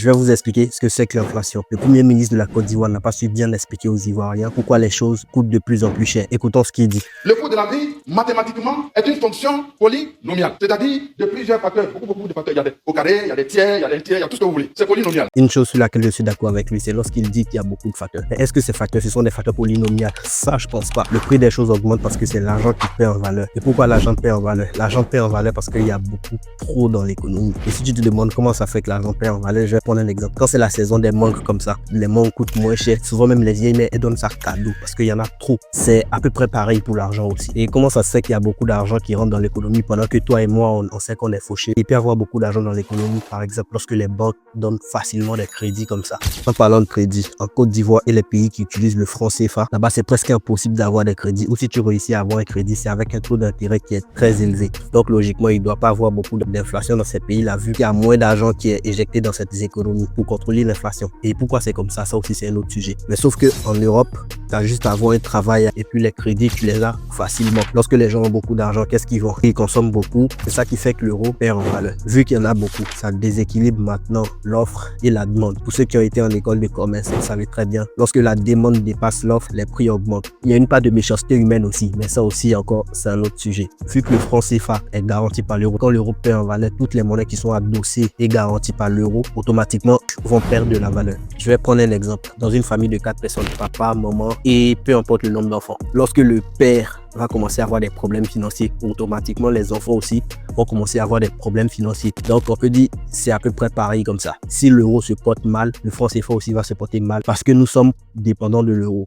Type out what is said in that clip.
Je vais vous expliquer ce que c'est que l'inflation. Le premier ministre de la Côte d'Ivoire n'a pas su bien expliquer aux Ivoiriens pourquoi les choses coûtent de plus en plus cher. Écoutons ce qu'il dit. Le coût de la vie, mathématiquement, est une fonction polynomiale, c'est-à-dire de plusieurs facteurs, beaucoup de facteurs. Il y a des au carré, il y a des tiers, il y a des tiers, il y a tout ce que vous voulez. C'est polynomial. Une chose sur laquelle je suis d'accord avec lui, c'est lorsqu'il dit qu'il y a beaucoup de facteurs. Mais est-ce que ces facteurs, ce sont des facteurs polynomiaux? Ça, je pense pas. Le prix des choses augmente parce que c'est l'argent qui perd en valeur. Et pourquoi l'argent perd en valeur? L'argent perd en valeur parce qu'il y a beaucoup trop dans l'économie. Et si tu te demandes comment ça fait que l'argent perd en valeur, je vais prendre un exemple. Quand c'est la saison des mangues comme ça, les mangues coûtent moins cher. Souvent même les vieilles mères, elles donnent ça cadeau parce qu'il y en a trop. C'est à peu près pareil pour l'argent aussi. Et comment ça se fait qu'il y a beaucoup d'argent qui rentre dans l'économie pendant que toi et moi, on sait qu'on est fauchés? Il peut y avoir beaucoup d'argent dans l'économie, par exemple, lorsque les banques donnent facilement des crédits comme ça. En parlant de crédit, en Côte d'Ivoire et les pays qui utilisent le franc CFA, là-bas, c'est presque impossible d'avoir des crédits. Ou si tu réussis à avoir un crédit, c'est avec un taux d'intérêt qui est très élevé. Donc, logiquement, il ne doit pas avoir beaucoup d'inflation dans ces pays-là, vu qu'il y a moins d'argent qui est éjecté dans cette économie pour contrôler l'inflation. Et pourquoi c'est comme ça aussi, c'est un autre sujet. Mais sauf que en Europe, tu as juste à avoir un travail et puis les crédits, tu les as facilement. Lorsque les gens ont beaucoup d'argent, qu'est-ce qu'ils vont? Ils consomment beaucoup. C'est ça qui fait que l'euro perd en valeur. Vu qu'il y en a beaucoup, ça déséquilibre maintenant l'offre et la demande. Pour ceux qui ont été en école de commerce, vous savez très bien, lorsque la demande dépasse l'offre, les prix augmentent. Il y a une part de méchanceté humaine aussi, mais ça aussi encore, c'est un autre sujet. Vu que le franc CFA est garanti par l'euro, quand l'euro perd en valeur, toutes les monnaies qui sont adossées et garanties par l'euro, automatiquement vont perdre de la valeur. Je vais prendre un exemple. Dans une famille de 4 personnes, papa, maman et peu importe le nombre d'enfants. Lorsque le père va commencer à avoir des problèmes financiers, automatiquement les enfants aussi vont commencer à avoir des problèmes financiers. Donc on peut dire c'est à peu près pareil comme ça. Si l'euro se porte mal, le franc CFA aussi va se porter mal parce que nous sommes dépendants de l'euro.